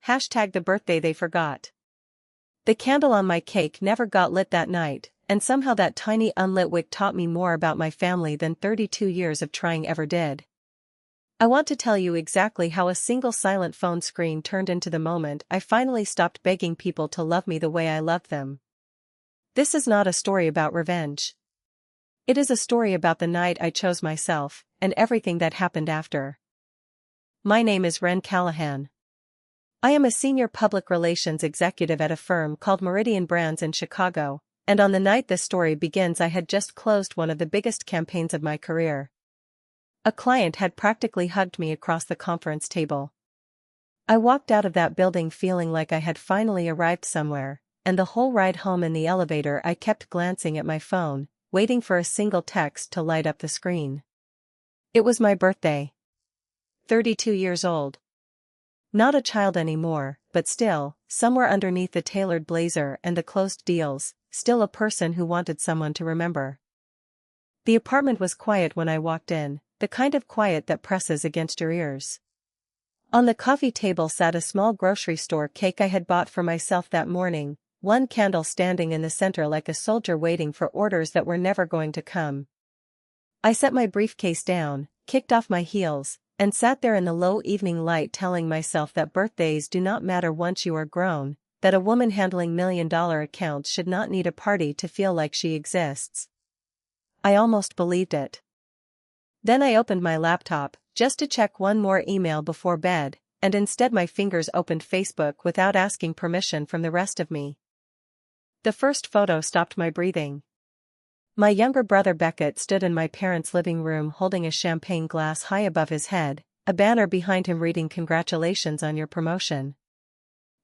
hashtag the birthday they forgot. The candle on my cake never got lit that night, and somehow that tiny unlit wick taught me more about my family than 32 years of trying ever did. I want to tell you exactly how a single silent phone screen turned into the moment I finally stopped begging people to love me the way I loved them. This is not a story about revenge. It is a story about the night I chose myself, and everything that happened after. My name is Ren Callahan. I am a senior public relations executive at a firm called Meridian Brands in Chicago, and on the night this story begins I had just closed one of the biggest campaigns of my career. A client had practically hugged me across the conference table. I walked out of that building feeling like I had finally arrived somewhere, and the whole ride home in the elevator I kept glancing at my phone, waiting for a single text to light up the screen. It was my birthday. 32 years old. Not a child anymore, but still, somewhere underneath the tailored blazer and the closed deals, still a person who wanted someone to remember. The apartment was quiet when I walked in, the kind of quiet that presses against your ears. On the coffee table sat a small grocery store cake I had bought for myself that morning, one candle standing in the center like a soldier waiting for orders that were never going to come. I set my briefcase down, kicked off my heels, and sat there in the low evening light telling myself that birthdays do not matter once you are grown, that a woman handling million-dollar accounts should not need a party to feel like she exists. I almost believed it. Then I opened my laptop, just to check one more email before bed, and instead my fingers opened Facebook without asking permission from the rest of me. The first photo stopped my breathing. My younger brother Beckett stood in my parents' living room holding a champagne glass high above his head, a banner behind him reading "Congratulations on your promotion."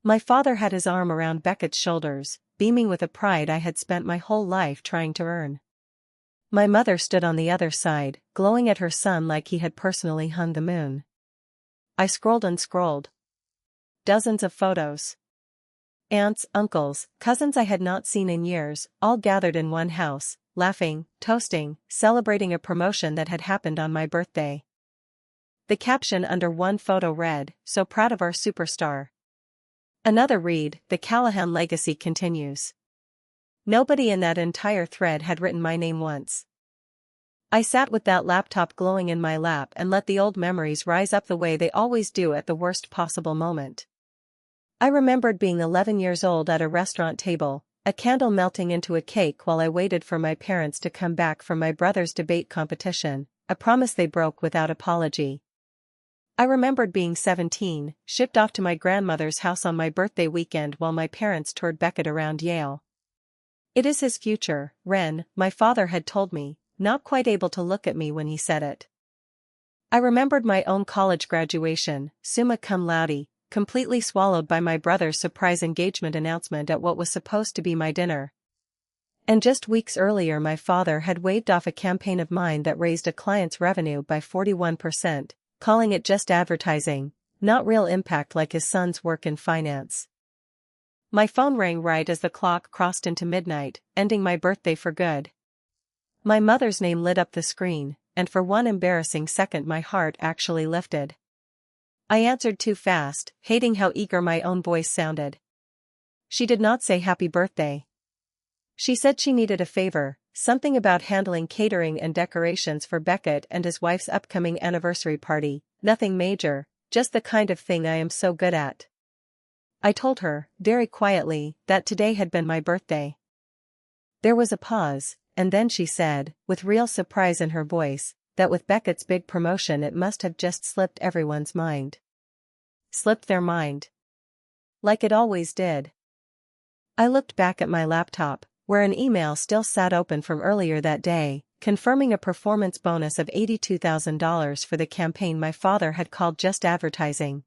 My father had his arm around Beckett's shoulders, beaming with a pride I had spent my whole life trying to earn. My mother stood on the other side, glowing at her son like he had personally hung the moon. I scrolled and scrolled. Dozens of photos. Aunts, uncles, cousins I had not seen in years, all gathered in one house, laughing, toasting, celebrating a promotion that had happened on my birthday. The caption under one photo read, "So proud of our superstar." Another read, "The Callahan legacy continues." Nobody in that entire thread had written my name once. I sat with that laptop glowing in my lap and let the old memories rise up the way they always do at the worst possible moment. I remembered being 11 years old at a restaurant table, a candle melting into a cake while I waited for my parents to come back from my brother's debate competition, a promise they broke without apology. I remembered being 17, shipped off to my grandmother's house on my birthday weekend while my parents toured Beckett around Yale. "It is his future, Ren," my father had told me, not quite able to look at me when he said it. I remembered my own college graduation, summa cum laude, completely swallowed by my brother's surprise engagement announcement at what was supposed to be my dinner. And just weeks earlier my father had waved off a campaign of mine that raised a client's revenue by 41%, calling it just advertising, not real impact like his son's work in finance. My phone rang right as the clock crossed into midnight, ending my birthday for good. My mother's name lit up the screen, and for one embarrassing second my heart actually lifted. I answered too fast, hating how eager my own voice sounded. She did not say happy birthday. She said she needed a favor, something about handling catering and decorations for Beckett and his wife's upcoming anniversary party, nothing major, just the kind of thing I am so good at. I told her, very quietly, that today had been my birthday. There was a pause, and then she said, with real surprise in her voice, that with Beckett's big promotion it must have just slipped everyone's mind. Slipped their mind. Like it always did. I looked back at my laptop, where an email still sat open from earlier that day, confirming a performance bonus of $82,000 for the campaign my father had called just advertising.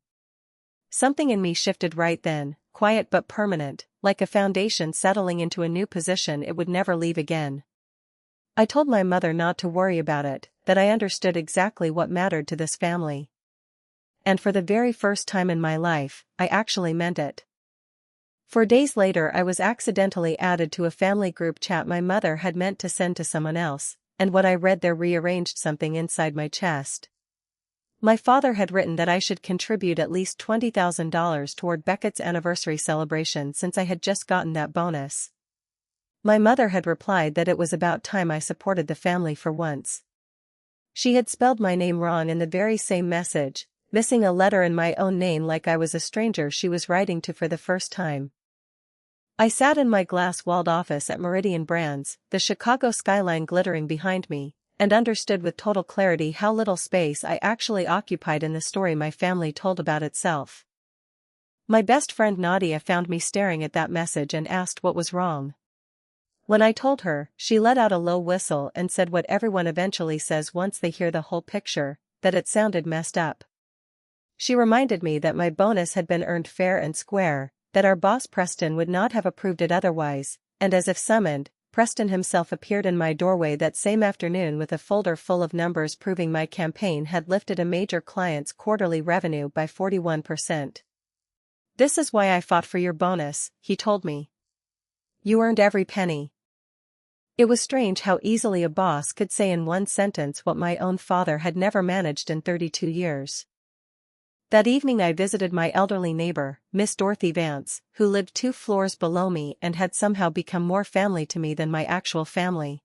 Something in me shifted right then, quiet but permanent, like a foundation settling into a new position it would never leave again. I told my mother not to worry about it, that I understood exactly what mattered to this family. And for the very first time in my life, I actually meant it. 4 days later I was accidentally added to a family group chat my mother had meant to send to someone else, and what I read there rearranged something inside my chest. My father had written that I should contribute at least $20,000 toward Beckett's anniversary celebration since I had just gotten that bonus. My mother had replied that it was about time I supported the family for once. She had spelled my name wrong in the very same message, missing a letter in my own name like I was a stranger she was writing to for the first time. I sat in my glass-walled office at Meridian Brands, the Chicago skyline glittering behind me, and understood with total clarity how little space I actually occupied in the story my family told about itself. My best friend Nadia found me staring at that message and asked what was wrong. When I told her, she let out a low whistle and said what everyone eventually says once they hear the whole picture, that it sounded messed up. She reminded me that my bonus had been earned fair and square, that our boss Preston would not have approved it otherwise, and as if summoned, Preston himself appeared in my doorway that same afternoon with a folder full of numbers proving my campaign had lifted a major client's quarterly revenue by 41%. "This is why I fought for your bonus," he told me. "You earned every penny." It was strange how easily a boss could say in one sentence what my own father had never managed in 32 years. That evening I visited my elderly neighbor, Miss Dorothy Vance, who lived 2 floors below me and had somehow become more family to me than my actual family.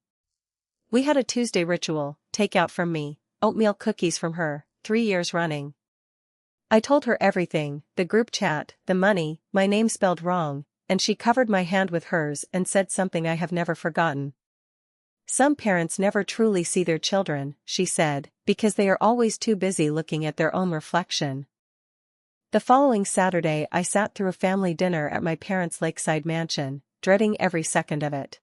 We had a Tuesday ritual, takeout from me, oatmeal cookies from her, 3 years running. I told her everything, the group chat, the money, my name spelled wrong, and she covered my hand with hers and said something I have never forgotten. "Some parents never truly see their children," she said, "because they are always too busy looking at their own reflection." The following Saturday I sat through a family dinner at my parents' lakeside mansion, dreading every second of it.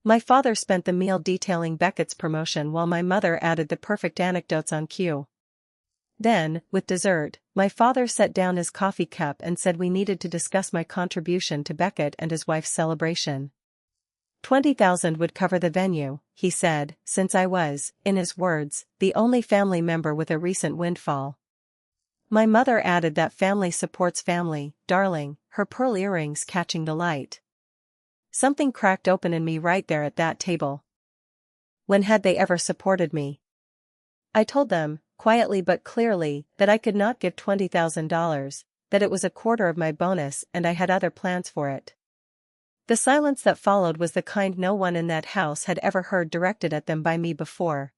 My father spent the meal detailing Beckett's promotion while my mother added the perfect anecdotes on cue. Then, with dessert, my father set down his coffee cup and said we needed to discuss my contribution to Beckett and his wife's celebration. $20,000 would cover the venue, he said, since I was, in his words, the only family member with a recent windfall. My mother added that family supports family, darling, her pearl earrings catching the light. Something cracked open in me right there at that table. When had they ever supported me? I told them, quietly but clearly, that I could not give $20,000, that it was a quarter of my bonus and I had other plans for it. The silence that followed was the kind no one in that house had ever heard directed at them by me before.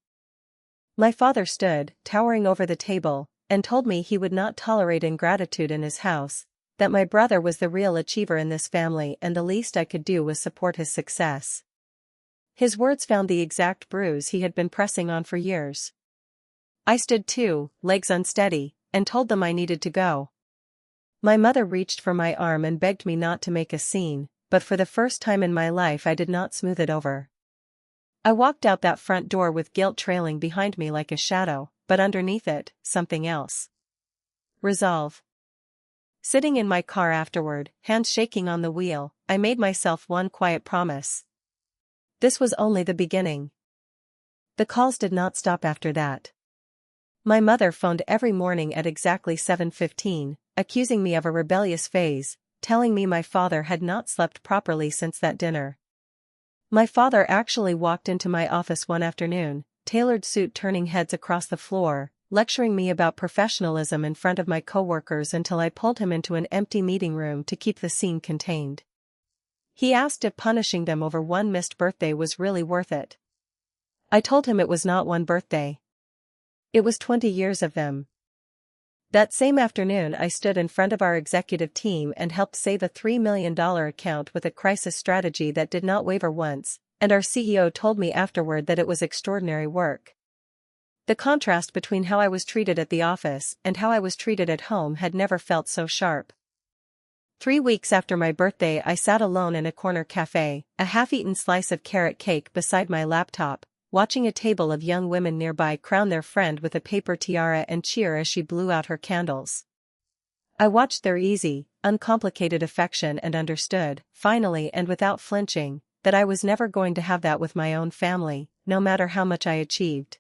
My father stood, towering over the table, and told me he would not tolerate ingratitude in his house, that my brother was the real achiever in this family and the least I could do was support his success. His words found the exact bruise he had been pressing on for years. I stood too, legs unsteady, and told them I needed to go. My mother reached for my arm and begged me not to make a scene, but for the first time in my life I did not smooth it over. I walked out that front door with guilt trailing behind me like a shadow, but underneath it, something else. Resolve. Sitting in my car afterward, hands shaking on the wheel, I made myself one quiet promise. This was only the beginning. The calls did not stop after that. My mother phoned every morning at exactly 7:15, accusing me of a rebellious phase, telling me my father had not slept properly since that dinner. My father actually walked into my office one afternoon, tailored suit turning heads across the floor, lecturing me about professionalism in front of my coworkers until I pulled him into an empty meeting room to keep the scene contained. He asked if punishing them over one missed birthday was really worth it. I told him it was not one birthday. It was 20 years of them. That same afternoon I stood in front of our executive team and helped save a $3 million account with a crisis strategy that did not waver once, and our CEO told me afterward that it was extraordinary work. The contrast between how I was treated at the office and how I was treated at home had never felt so sharp. 3 weeks after my birthday I sat alone in a corner cafe, a half-eaten slice of carrot cake beside my laptop, watching a table of young women nearby crown their friend with a paper tiara and cheer as she blew out her candles. I watched their easy, uncomplicated affection and understood, finally and without flinching, that I was never going to have that with my own family, no matter how much I achieved.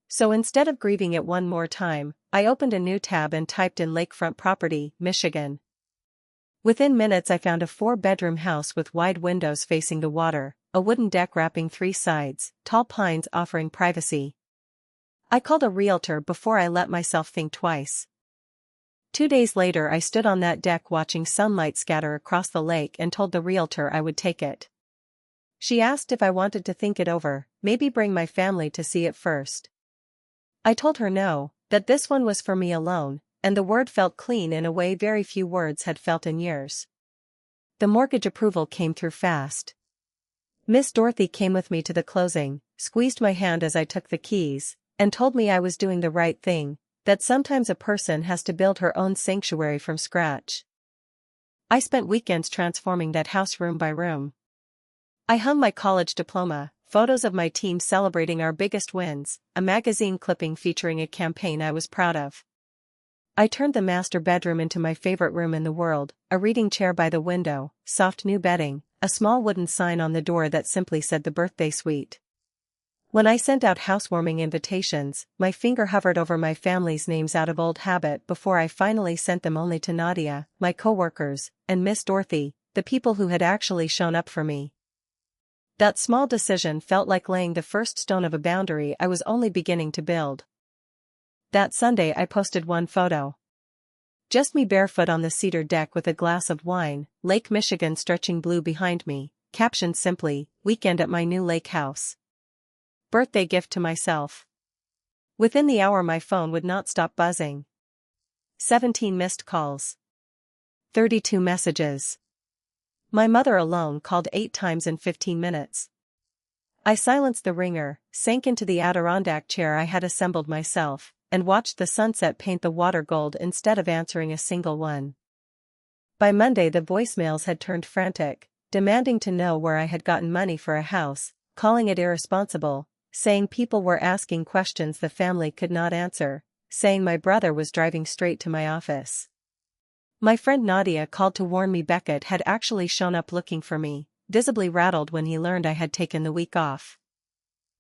So instead of grieving it one more time, I opened a new tab and typed in Lakefront Property, Michigan. Within minutes I found a 4-bedroom house with wide windows facing the water, a wooden deck wrapping 3 sides, tall pines offering privacy. I called a realtor before I let myself think twice. 2 days later I stood on that deck watching sunlight scatter across the lake and told the realtor I would take it. She asked if I wanted to think it over, maybe bring my family to see it first. I told her no, that this one was for me alone, and the word felt clean in a way very few words had felt in years. The mortgage approval came through fast. Miss Dorothy came with me to the closing, squeezed my hand as I took the keys, and told me I was doing the right thing, that sometimes a person has to build her own sanctuary from scratch. I spent weekends transforming that house room by room. I hung my college diploma, photos of my team celebrating our biggest wins, a magazine clipping featuring a campaign I was proud of. I turned the master bedroom into my favorite room in the world, a reading chair by the window, soft new bedding, a small wooden sign on the door that simply said the birthday suite. When I sent out housewarming invitations, my finger hovered over my family's names out of old habit before I finally sent them only to Nadia, my coworkers, and Miss Dorothy, the people who had actually shown up for me. That small decision felt like laying the first stone of a boundary I was only beginning to build. That Sunday I posted one photo. Just me barefoot on the cedar deck with a glass of wine, Lake Michigan stretching blue behind me, captioned simply, "Weekend at my new lake house. Birthday gift to myself." Within the hour my phone would not stop buzzing. 17 missed calls. 32 messages. My mother alone called 8 times in 15 minutes. I silenced the ringer, sank into the Adirondack chair I had assembled myself, and watched the sunset paint the water gold instead of answering a single one. By Monday the voicemails had turned frantic, demanding to know where I had gotten money for a house, calling it irresponsible, saying people were asking questions the family could not answer, saying my brother was driving straight to my office. My friend Nadia called to warn me Beckett had actually shown up looking for me, visibly rattled when he learned I had taken the week off.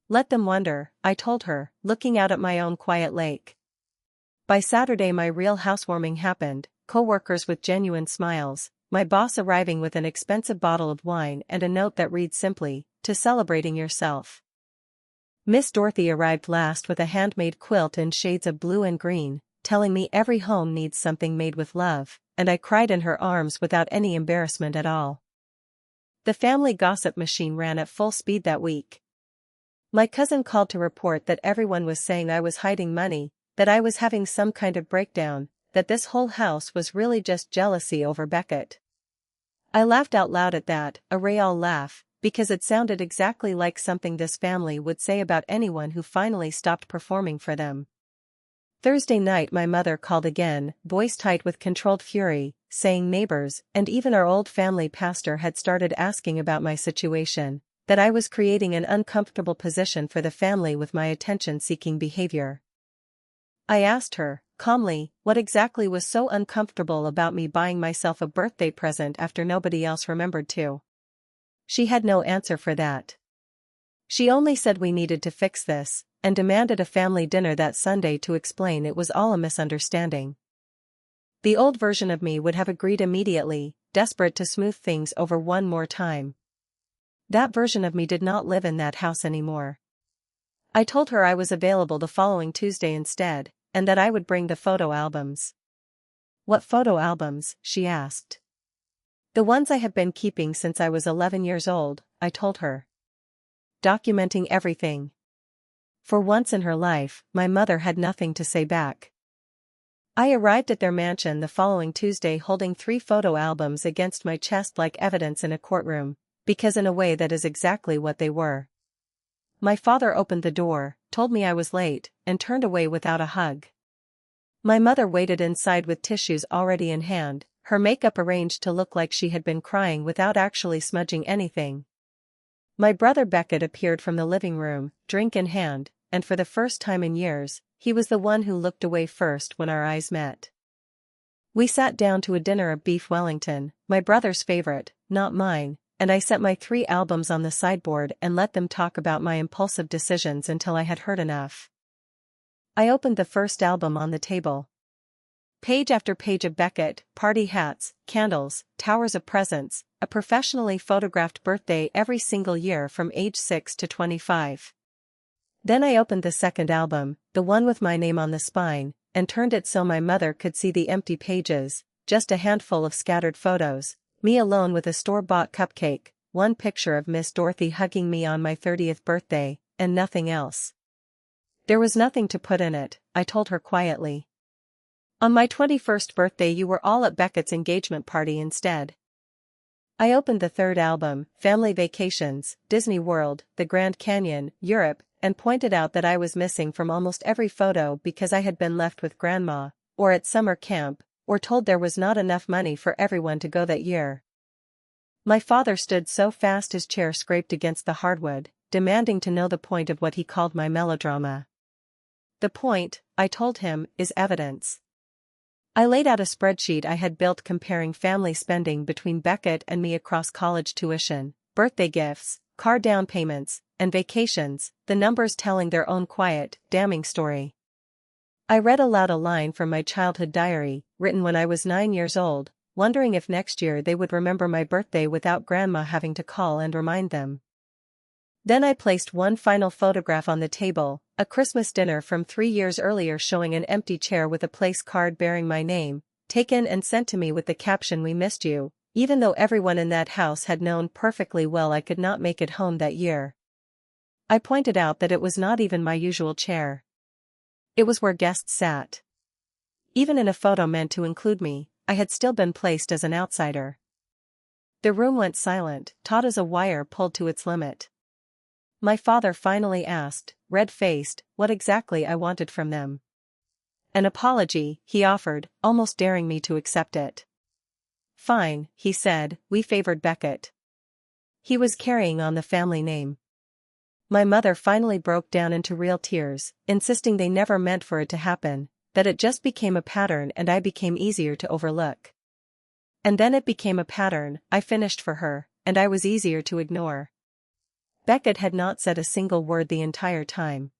Let them wonder, I told her, looking out at my own quiet lake. By Saturday my real housewarming happened, co-workers with genuine smiles, my boss arriving with an expensive bottle of wine and a note that read simply, "To celebrating yourself." Miss Dorothy arrived last with a handmade quilt in shades of blue and green, telling me every home needs something made with love, and I cried in her arms without any embarrassment at all. The family gossip machine ran at full speed that week. My cousin called to report that everyone was saying I was hiding money, that I was having some kind of breakdown, that this whole house was really just jealousy over Beckett. I laughed out loud at that, a Real laugh, because it sounded exactly like something this family would say about anyone who finally stopped performing for them. Thursday night my mother called again, voice tight with controlled fury, saying neighbors and even our old family pastor had started asking about my situation, that I was creating an uncomfortable position for the family with my attention-seeking behavior. I asked her, calmly, what exactly was so uncomfortable about me buying myself a birthday present after nobody else remembered to. She had no answer for that. She only said we needed to fix this, and demanded a family dinner that Sunday to explain it was all a misunderstanding. The old version of me would have agreed immediately, desperate to smooth things over one more time. That version of me did not live in that house anymore. I told her I was available the following Tuesday instead, and that I would bring the photo albums. What photo albums? She asked. The ones I have been keeping since I was 11 years old, I told her. Documenting everything. For once in her life, my mother had nothing to say back. I arrived at their mansion the following Tuesday holding 3 photo albums against my chest like evidence in a courtroom, because in a way that is exactly what they were. My father opened the door, told me I was late, and turned away without a hug. My mother waited inside with tissues already in hand, her makeup arranged to look like she had been crying without actually smudging anything. My brother Beckett appeared from the living room, drink in hand, and for the first time in years, he was the one who looked away first when our eyes met. We sat down to a dinner of beef Wellington, my brother's favorite, not mine, and I set my 3 albums on the sideboard and let them talk about my impulsive decisions until I had heard enough. I opened the first album on the table. Page after page of Beckett, party hats, candles, towers of presents, a professionally photographed birthday every single year from age 6 to 25. Then I opened the second album, the one with my name on the spine, and turned it so my mother could see the empty pages, just a handful of scattered photos, me alone with a store-bought cupcake, one picture of Miss Dorothy hugging me on my 30th birthday, and nothing else. There was nothing to put in it, I told her quietly. On my 21st birthday you were all at Beckett's engagement party instead. I opened the third album, Family Vacations, Disney World, the Grand Canyon, Europe, and pointed out that I was missing from almost every photo because I had been left with grandma, or at summer camp, or told there was not enough money for everyone to go that year. My father stood so fast his chair scraped against the hardwood, demanding to know the point of what he called my melodrama. The point, I told him, is evidence. I laid out a spreadsheet I had built comparing family spending between Beckett and me across college tuition, birthday gifts, car down payments, and vacations, the numbers telling their own quiet, damning story. I read aloud a line from my childhood diary, written when I was 9 years old, wondering if next year they would remember my birthday without grandma having to call and remind them. Then I placed one final photograph on the table, a Christmas dinner from 3 years earlier showing an empty chair with a place card bearing my name, taken and sent to me with the caption "We missed you," even though everyone in that house had known perfectly well I could not make it home that year. I pointed out that it was not even my usual chair. It was where guests sat. Even in a photo meant to include me, I had still been placed as an outsider. The room went silent, taut as a wire pulled to its limit. My father finally asked, red-faced, what exactly I wanted from them. An apology, he offered, almost daring me to accept it. Fine, he said, we favored Beckett. He was carrying on the family name. My mother finally broke down into real tears, insisting they never meant for it to happen, that it just became a pattern and I became easier to overlook. And then it became a pattern, I finished for her, and I was easier to ignore. Beckett had not said a single word the entire time.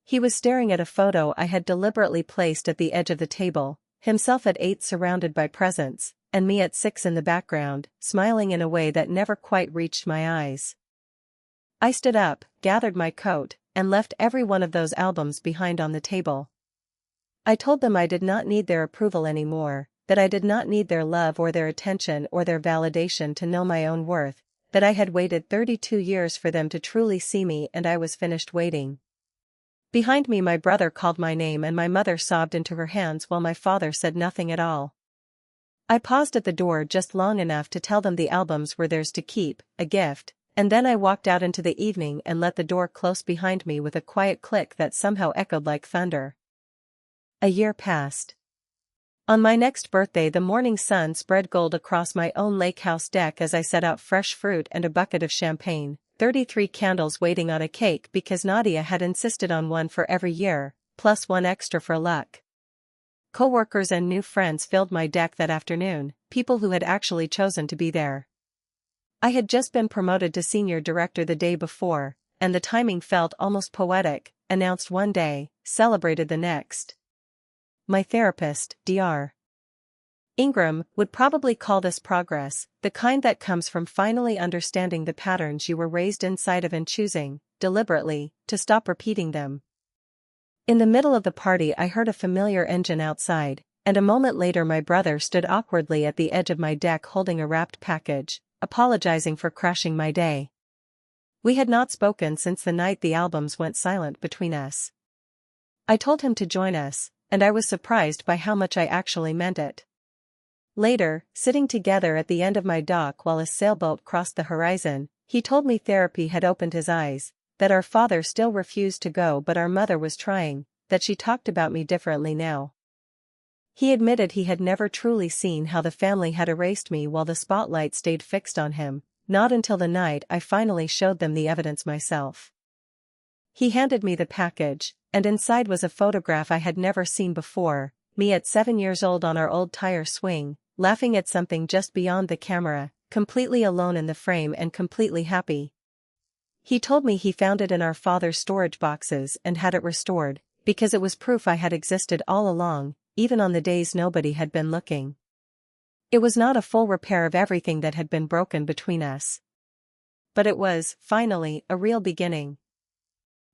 He was staring at a photo I had deliberately placed at the edge of the table, himself at 8 surrounded by presents, and me at 6 in the background, smiling in a way that never quite reached my eyes. I stood up, gathered my coat, and left every one of those albums behind on the table. I told them I did not need their approval anymore, that I did not need their love or their attention or their validation to know my own worth, that I had waited 32 years for them to truly see me and I was finished waiting. Behind me my brother called my name and my mother sobbed into her hands while my father said nothing at all. I paused at the door just long enough to tell them the albums were theirs to keep, a gift, and then I walked out into the evening and let the door close behind me with a quiet click that somehow echoed like thunder. A year passed. On my next birthday the morning sun spread gold across my own lake house deck as I set out fresh fruit and a bucket of champagne, 33 candles waiting on a cake because Nadia had insisted on one for every year, plus one extra for luck. Coworkers and new friends filled my deck that afternoon, people who had actually chosen to be there. I had just been promoted to senior director the day before, and the timing felt almost poetic, announced one day, celebrated the next. My therapist, Dr. Ingram, would probably call this progress, the kind that comes from finally understanding the patterns you were raised inside of and choosing, deliberately, to stop repeating them. In the middle of the party I heard a familiar engine outside, and a moment later my brother stood awkwardly at the edge of my deck holding a wrapped package, apologizing for crashing my day. We had not spoken since the night the albums went silent between us. I told him to join us, and I was surprised by how much I actually meant it. Later, sitting together at the end of my dock while a sailboat crossed the horizon, he told me therapy had opened his eyes, that our father still refused to go but our mother was trying, that she talked about me differently now. He admitted he had never truly seen how the family had erased me while the spotlight stayed fixed on him, not until the night I finally showed them the evidence myself. He handed me the package, and inside was a photograph I had never seen before, me at 7 years old on our old tire swing, laughing at something just beyond the camera, completely alone in the frame and completely happy. He told me he found it in our father's storage boxes and had it restored, because it was proof I had existed all along, even on the days nobody had been looking. It was not a full repair of everything that had been broken between us. But it was, finally, a real beginning.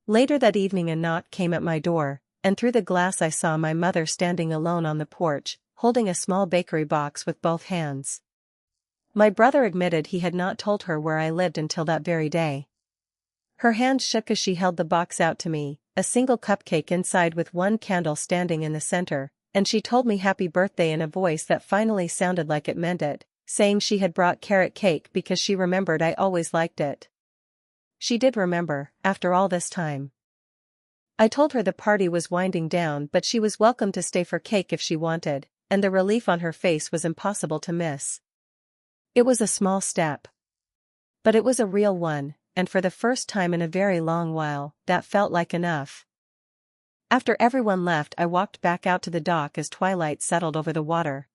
Later that evening a knock came at my door, and through the glass I saw my mother standing alone on the porch, holding a small bakery box with both hands. My brother admitted he had not told her where I lived until that very day. Her hand shook as she held the box out to me, a single cupcake inside with one candle standing in the center, and she told me happy birthday in a voice that finally sounded like it meant it, saying she had brought carrot cake because she remembered I always liked it. She did remember, after all this time. I told her the party was winding down but she was welcome to stay for cake if she wanted, and the relief on her face was impossible to miss. It was a small step. But it was a real one, and for the first time in a very long while, that felt like enough. After everyone left I walked back out to the dock as twilight settled over the water.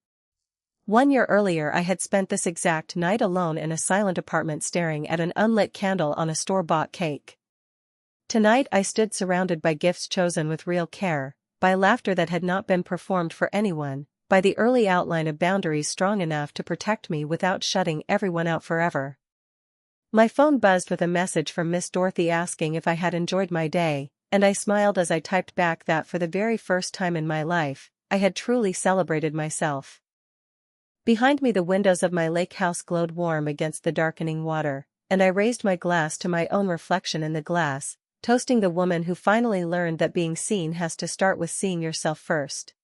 1 year earlier I had spent this exact night alone in a silent apartment staring at an unlit candle on a store-bought cake. Tonight I stood surrounded by gifts chosen with real care, by laughter that had not been performed for anyone, by the early outline of boundaries strong enough to protect me without shutting everyone out forever. My phone buzzed with a message from Miss Dorothy asking if I had enjoyed my day, and I smiled as I typed back that for the very first time in my life, I had truly celebrated myself. Behind me the windows of my lake house glowed warm against the darkening water, and I raised my glass to my own reflection in the glass, toasting the woman who finally learned that being seen has to start with seeing yourself first.